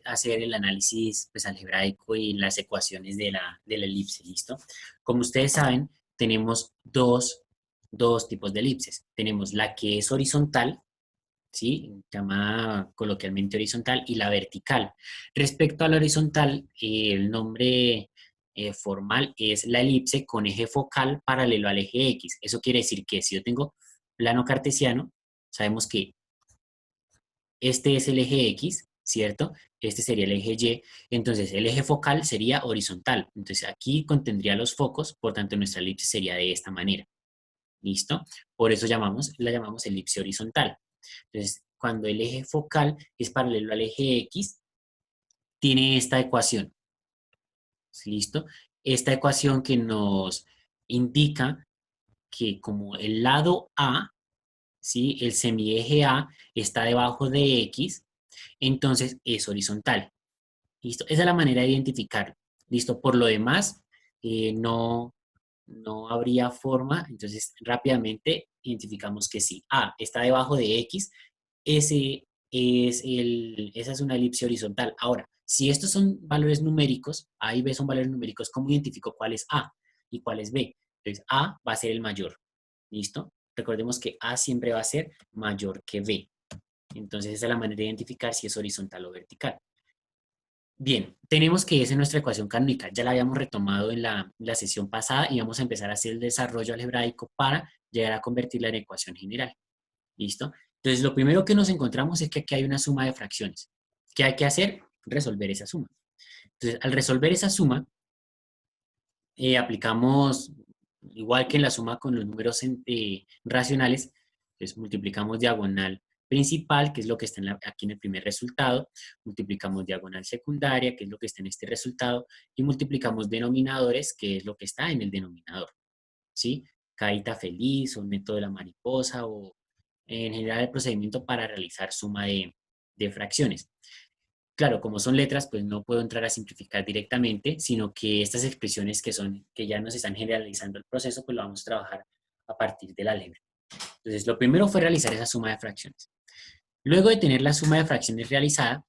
hacer el análisis pues, algebraico y las ecuaciones de la elipse, ¿listo? Como ustedes saben, tenemos dos tipos de elipses. Tenemos la que es horizontal, ¿sí? Llamada coloquialmente horizontal, y la vertical. Respecto a la horizontal, el nombre formal es la elipse con eje focal paralelo al eje X. Eso quiere decir que si yo tengo plano cartesiano, sabemos que este es el eje X, ¿cierto? Este sería el eje Y. Entonces, el eje focal sería horizontal. Entonces, aquí contendría los focos, por tanto, nuestra elipse sería de esta manera. ¿Listo? Por eso la llamamos elipse horizontal. Entonces, cuando el eje focal es paralelo al eje X, tiene esta ecuación. ¿Listo? Esta ecuación que nos indica que como el lado A, ¿sí? El semieje A está debajo de X, entonces es horizontal. ¿Listo? Esa es la manera de identificarlo. ¿Listo? Por lo demás, no habría forma, entonces rápidamente identificamos que sí. A está debajo de X, esa es una elipse horizontal. Ahora, si estos son valores numéricos, A y B son valores numéricos, ¿cómo identifico cuál es A y cuál es B? Entonces, A va a ser el mayor. ¿Listo? Recordemos que A siempre va a ser mayor que B. Entonces, esa es la manera de identificar si es horizontal o vertical. Bien, tenemos que esa es nuestra ecuación canónica. Ya la habíamos retomado en la sesión pasada y vamos a empezar a hacer el desarrollo algebraico para llegar a convertirla en ecuación general. ¿Listo? Entonces, lo primero que nos encontramos es que aquí hay una suma de fracciones. ¿Qué hay que hacer? Resolver esa suma. Entonces, al resolver esa suma, aplicamos, igual que en la suma con los números racionales, pues multiplicamos diagonal principal, que es lo que está aquí en el primer resultado, multiplicamos diagonal secundaria, que es lo que está en este resultado, y multiplicamos denominadores, que es lo que está en el denominador, ¿sí? Carita feliz, o método de la mariposa, o en general el procedimiento para realizar suma de fracciones. Claro, como son letras, pues no puedo entrar a simplificar directamente, sino que estas expresiones que ya nos están generalizando el proceso, pues lo vamos a trabajar a partir del álgebra. Entonces, lo primero fue realizar esa suma de fracciones. Luego de tener la suma de fracciones realizada,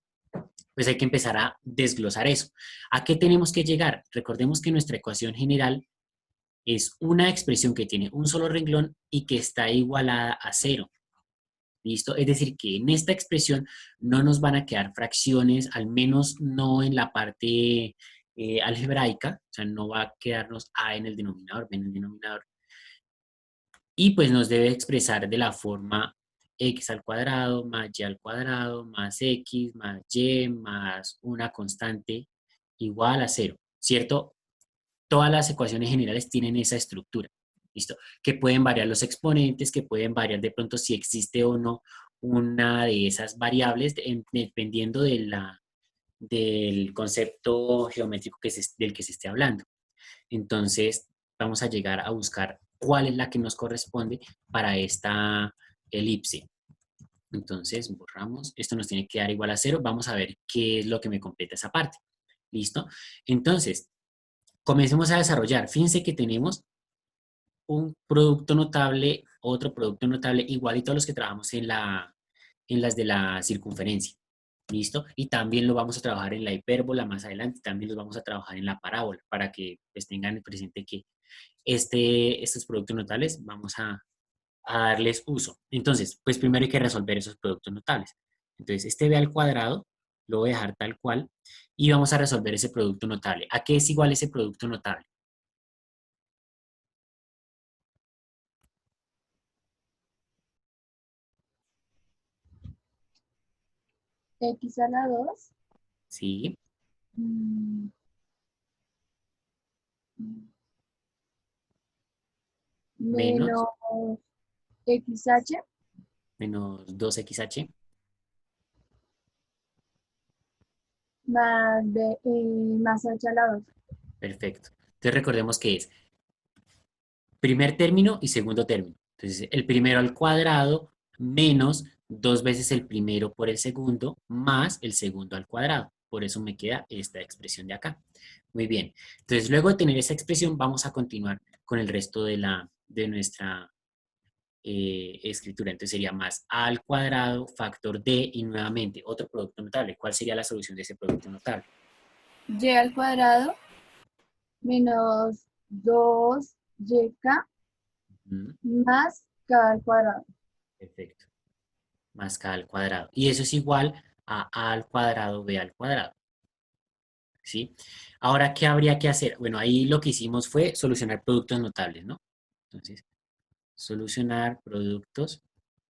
pues hay que empezar a desglosar eso. ¿A qué tenemos que llegar? Recordemos que nuestra ecuación general es una expresión que tiene un solo renglón y que está igualada a cero. ¿Listo? Es decir, que en esta expresión no nos van a quedar fracciones, al menos no en la parte algebraica, o sea, no va a quedarnos A en el denominador, B en el denominador, y pues nos debe expresar de la forma x al cuadrado más y al cuadrado más x más y más una constante igual a cero, ¿cierto? Todas las ecuaciones generales tienen esa estructura, ¿listo? Que pueden variar los exponentes, que pueden variar de pronto si existe o no una de esas variables, dependiendo del concepto geométrico del que se esté hablando. Entonces, vamos a llegar a buscar cuál es la que nos corresponde para esta elipse. Entonces, borramos. Esto nos tiene que dar igual a cero. Vamos a ver qué es lo que me completa esa parte. ¿Listo? Entonces, comencemos a desarrollar. Fíjense que tenemos un producto notable, otro producto notable, igualito a los que trabajamos en las de la circunferencia. ¿Listo? Y también lo vamos a trabajar en la hipérbola más adelante, también los vamos a trabajar en la parábola, para que pues, tengan presente que estos productos notables vamos a darles uso. Entonces, pues primero hay que resolver esos productos notables. Entonces, este b al cuadrado lo voy a dejar tal cual y vamos a resolver ese producto notable. ¿A qué es igual ese producto notable? X a la 2 Sí, menos, menos XH menos 2xh. más, más H a la 2. Perfecto. Entonces recordemos que es primer término y segundo término. Entonces, el primero al cuadrado menos dos veces el primero por el segundo más el segundo al cuadrado. Por eso me queda esta expresión de acá. Muy bien. Entonces, luego de tener esa expresión, vamos a continuar con el resto de nuestra escritura. Entonces sería más a al cuadrado factor d y nuevamente otro producto notable. ¿Cuál sería la solución de ese producto notable? Y al cuadrado menos 2yk Ujú, más k al cuadrado. perfecto. Más k al cuadrado. Y eso es igual a al cuadrado b al cuadrado. ¿Sí? Ahora, ¿qué habría que hacer? Bueno, ahí lo que hicimos fue solucionar productos notables, ¿no? Entonces, solucionar productos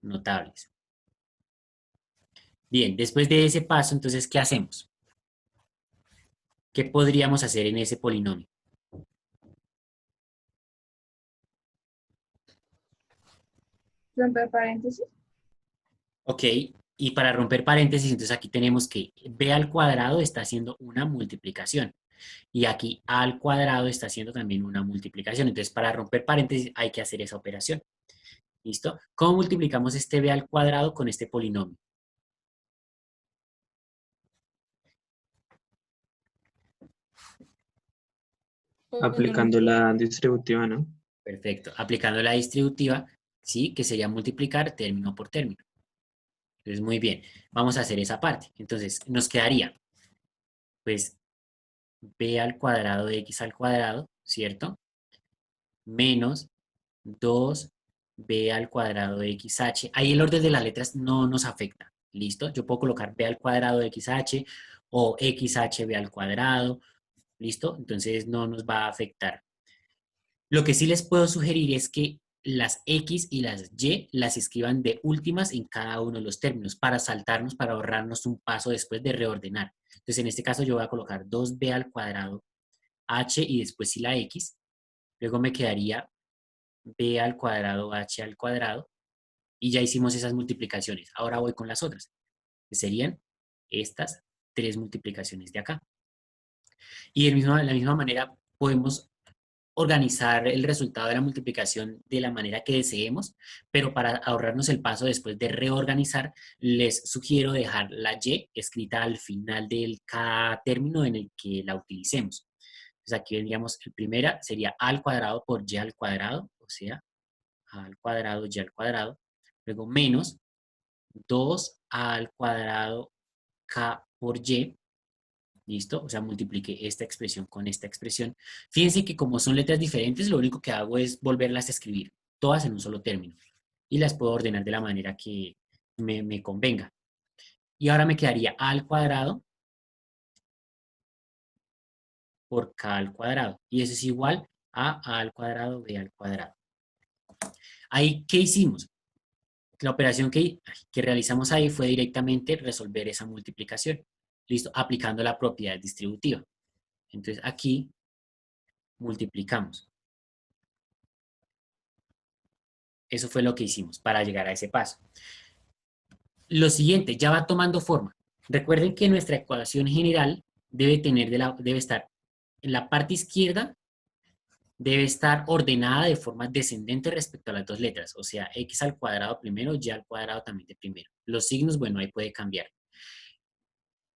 notables. Bien, después de ese paso, entonces, ¿qué hacemos? ¿Qué podríamos hacer en ese polinomio? Romper paréntesis. Ok, y para romper paréntesis, entonces aquí tenemos que b al cuadrado está haciendo una multiplicación. Y aquí a al cuadrado está haciendo también una multiplicación. Entonces, para romper paréntesis hay que hacer esa operación. ¿Listo? ¿Cómo multiplicamos este b al cuadrado con este polinomio? Aplicando la distributiva, ¿no? Perfecto. Aplicando la distributiva, ¿sí? Que sería multiplicar término por término. Entonces, muy bien. Vamos a hacer esa parte. Entonces, nos quedaría, pues, b al cuadrado de x al cuadrado, ¿cierto? Menos 2b al cuadrado de xh. Ahí el orden de las letras no nos afecta. ¿Listo? Yo puedo colocar b al cuadrado de xh o xhb al cuadrado. ¿Listo? Entonces no nos va a afectar. Lo que sí les puedo sugerir es que las X y las Y las escriban de últimas en cada uno de los términos para saltarnos, para ahorrarnos un paso después de reordenar. Entonces, en este caso yo voy a colocar 2b al cuadrado h y después sí la x. Luego me quedaría b al cuadrado h al cuadrado y ya hicimos esas multiplicaciones. Ahora voy con las otras, que serían estas tres multiplicaciones de acá. Y de la misma manera podemos organizar el resultado de la multiplicación de la manera que deseemos, pero para ahorrarnos el paso después de reorganizar, les sugiero dejar la y escrita al final de cada término en el que la utilicemos. Entonces aquí vendríamos, el primera sería a al cuadrado por y al cuadrado, o sea, a al cuadrado, y al cuadrado, luego menos 2a al cuadrado k por y, ¿listo? O sea, multipliqué esta expresión con esta expresión. Fíjense que como son letras diferentes, lo único que hago es volverlas a escribir, todas en un solo término. Y las puedo ordenar de la manera que me convenga. Y ahora me quedaría a al cuadrado por k al cuadrado. Y eso es igual a al cuadrado b al cuadrado. Ahí, ¿qué hicimos? La operación que realizamos ahí fue directamente resolver esa multiplicación. ¿Listo? Aplicando la propiedad distributiva. Entonces aquí multiplicamos. Eso fue lo que hicimos para llegar a ese paso. Lo siguiente, ya va tomando forma. Recuerden que nuestra ecuación general debe estar en la parte izquierda, debe estar ordenada de forma descendente respecto a las dos letras, o sea, x al cuadrado primero, y al cuadrado también de primero. Los signos, bueno, ahí puede cambiar.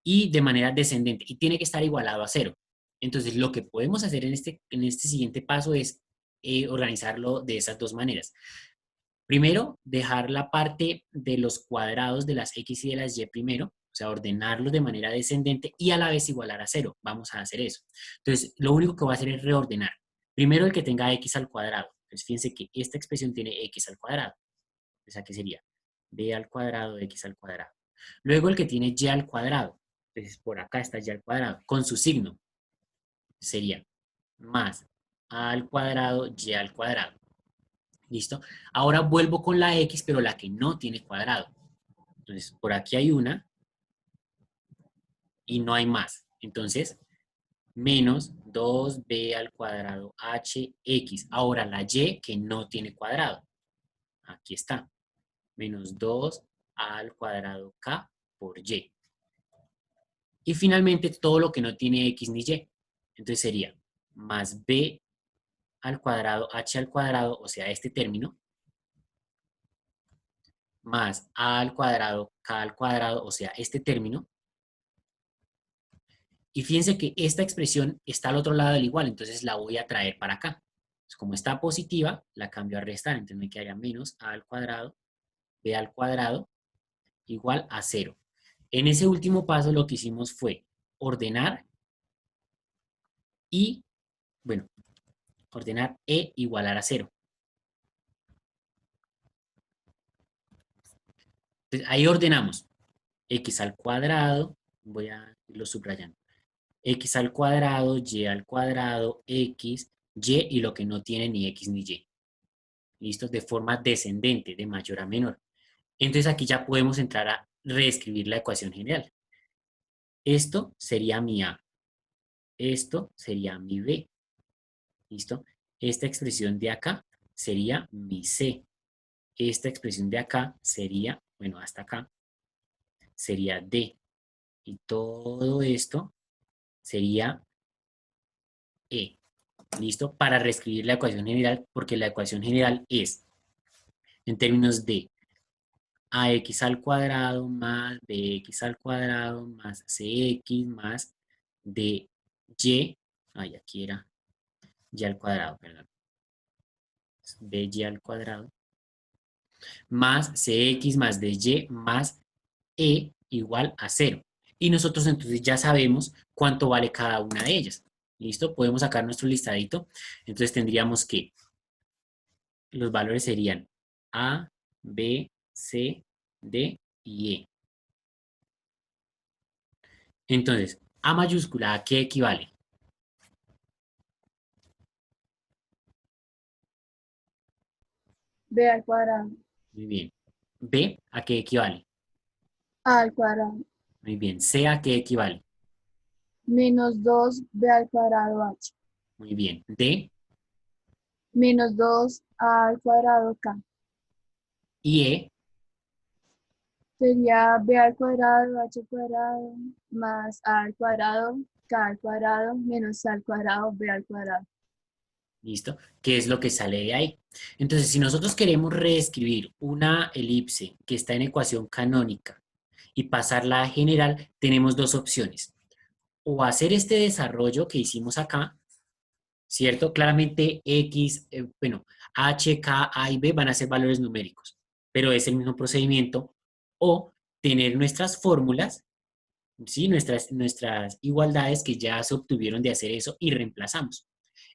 Y de manera descendente, y tiene que estar igualado a cero. Entonces, lo que podemos hacer en este siguiente paso es organizarlo de esas dos maneras. Primero, dejar la parte de los cuadrados de las x y de las y primero, o sea, ordenarlos de manera descendente y a la vez igualar a cero. Vamos a hacer eso. Entonces, lo único que voy a hacer es reordenar. Primero el que tenga x al cuadrado. Entonces, fíjense que esta expresión tiene x al cuadrado. Entonces, aquí sería b al cuadrado de x al cuadrado. Luego el que tiene y al cuadrado. Entonces, por acá está y al cuadrado, con su signo. Sería más a al cuadrado y al cuadrado. ¿Listo? Ahora vuelvo con la x, pero la que no tiene cuadrado. Entonces, por aquí hay una y no hay más. Entonces, menos 2b al cuadrado hx. Ahora la y que no tiene cuadrado. Aquí está. Menos 2 al cuadrado k por y. Y finalmente, todo lo que no tiene x ni y. Entonces sería más b al cuadrado h al cuadrado, o sea, este término, más a al cuadrado k al cuadrado, o sea, este término. Y fíjense que esta expresión está al otro lado del igual, entonces la voy a traer para acá. Pues como está positiva, la cambio a restar, entonces me quedaría menos a al cuadrado, b al cuadrado, igual a 0. En ese último paso lo que hicimos fue ordenar y, bueno, ordenar e igualar a 0. Entonces, ahí ordenamos x al cuadrado, voy a irlo subrayando, x al cuadrado, y al cuadrado, x, y y lo que no tiene ni x ni y. ¿Listo? De forma descendente, de mayor a menor. Entonces aquí ya podemos entrar a reescribir la ecuación general. Esto sería mi a, esto sería mi b. ¿Listo? Esta expresión de acá sería mi c. Esta expresión de acá sería, bueno, hasta acá, sería d. Y todo esto sería e. ¿Listo? Para reescribir la ecuación general, porque la ecuación general es, en términos de ax al cuadrado más bx al cuadrado más cx más dy, ay, aquí era y al cuadrado, perdón, dy al cuadrado, más cx más dy más e igual a 0. Y nosotros entonces ya sabemos cuánto vale cada una de ellas. ¿Listo? Podemos sacar nuestro listadito. Entonces tendríamos que los valores serían A, B, C, D y E. Entonces, A mayúscula, ¿a qué equivale? B al cuadrado. Muy bien. B, ¿a qué equivale? A al cuadrado. Muy bien. C, ¿a qué equivale? Menos 2b al cuadrado h. Muy bien. D Menos 2a al cuadrado k. y E. Sería b al cuadrado, h cuadrado, más a al cuadrado, k al cuadrado, menos a al cuadrado, b al cuadrado. ¿Listo? ¿Qué es lo que sale de ahí? Entonces, si nosotros queremos reescribir una elipse que está en ecuación canónica y pasarla a general, tenemos dos opciones. O hacer este desarrollo que hicimos acá, ¿cierto? Claramente X, bueno, H, K, A y B van a ser valores numéricos, pero es el mismo procedimiento. O tener nuestras fórmulas, ¿sí? Nuestras igualdades que ya se obtuvieron de hacer eso y reemplazamos.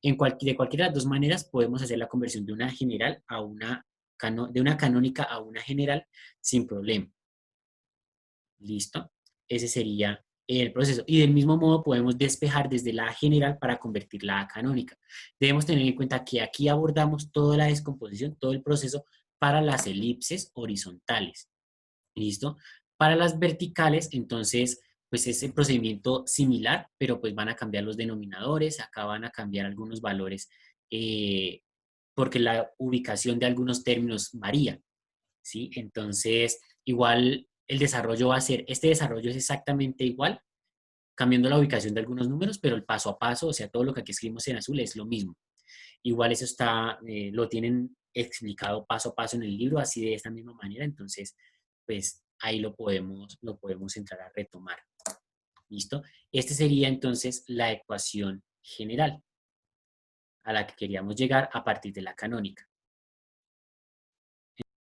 De cualquiera de las dos maneras podemos hacer la conversión de una general a una, de una canónica a una general sin problema. ¿Listo? Ese sería el proceso. Y del mismo modo podemos despejar desde la general para convertirla a canónica. Debemos tener en cuenta que aquí abordamos toda la descomposición, todo el proceso para las elipses horizontales. ¿Listo? Para las verticales, entonces, pues es el procedimiento similar, pero pues van a cambiar los denominadores, acá van a cambiar algunos valores, porque la ubicación de algunos términos varía, ¿sí? Entonces, igual el desarrollo va a ser, este desarrollo es exactamente igual, cambiando la ubicación de algunos números, pero el paso a paso, o sea, todo lo que aquí escribimos en azul es lo mismo. Igual eso está, lo tienen explicado paso a paso en el libro, así de esta misma manera, entonces, pues ahí lo podemos entrar a retomar. ¿Listo? Este sería entonces la ecuación general a la que queríamos llegar a partir de la canónica.